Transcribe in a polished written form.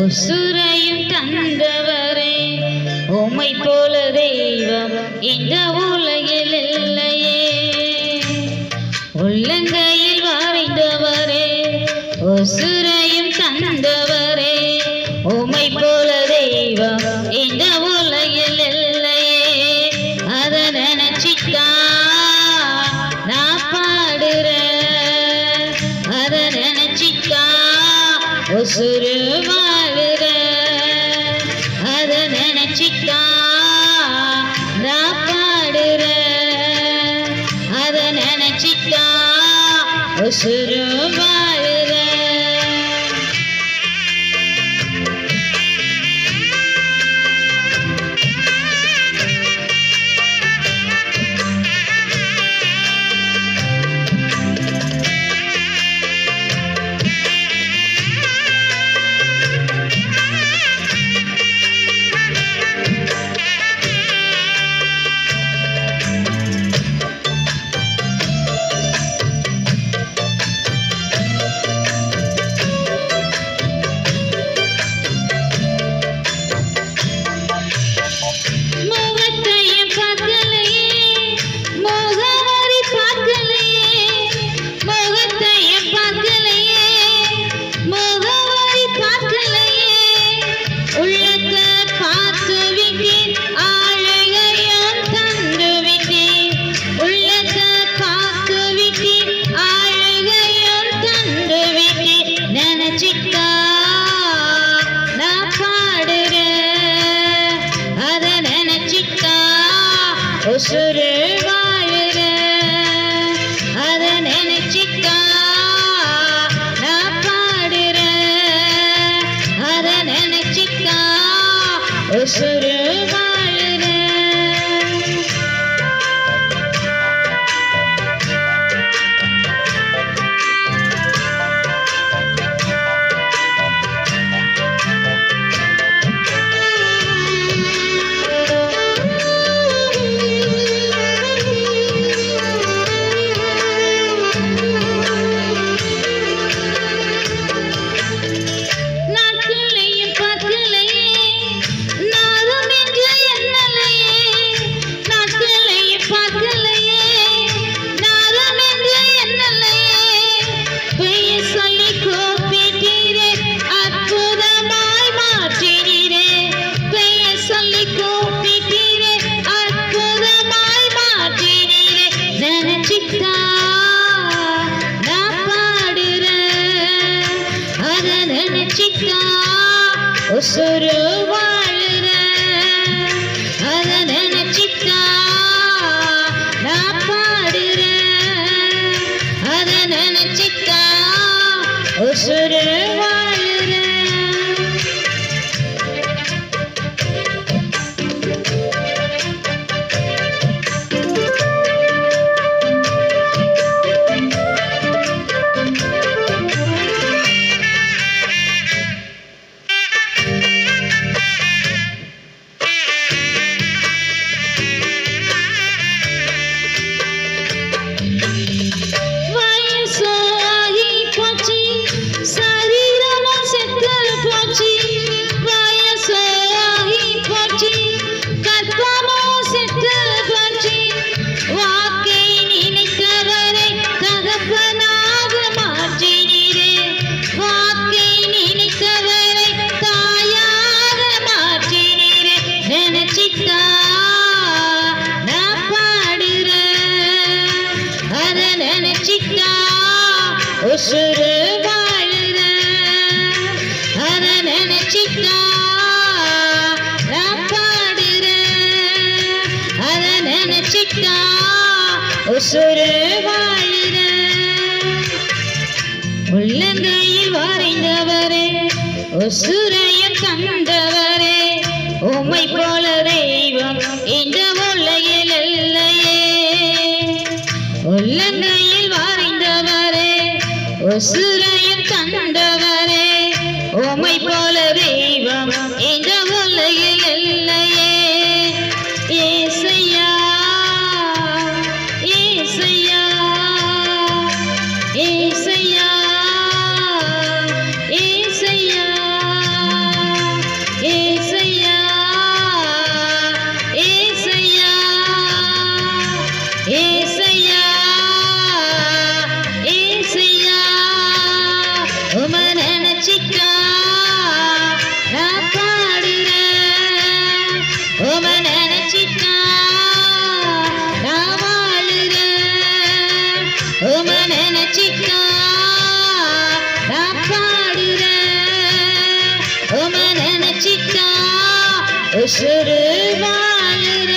உசுரையும் தந்தவரே உம்மை போல தெய்வம் இந்த உலகில் இல்லையே. உள்ளங்கையில் வரைந்தவரே உசுரையும் தந்தவரே உம்மை போல தெய்வம் இந்த உலகில் இல்லையே. அத நினைச்சிட்டா நான் பாடுறேன், அத நினைச்சிட்டா உசுரு வாழுறேன், அத நினைச்சிட்டா நான் பாடுறேன், அத நினைச்சிட்டா உசுரு வாழுறேன். உசுரு வாழுறேன், அத நினைச்சிட்டா நான் பாடுறேன், அத நினைச்சிட்டா உசுரு வாழுறேன். உசுரு வாழுறேன், அத நினைச்சிட்டா நான் பாடுறேன், அத நினைச்சிட்டா உசுரு வாழுறேன். உசுரு வாழுறேன், அத நினைச்சிட்டா நான் பாடுறேன், அத நினைச்சிட்டா உசுரு வாழுறேன். உள்ளங்கையில் வரைந்தவரே உசுரையும் தந்தவரே உம்மை போல தெய்வம் இந்த உலகில் இல்லையே. உள்ளங்கையில் வரைந்தவரே உசுரையும் தந்தவரே உம்மை போல தெய்வம் இந்த உலகில் இல்லையே. ஏசையா ஏசையா ஏசையா ஏசையா உசுறு வாழுற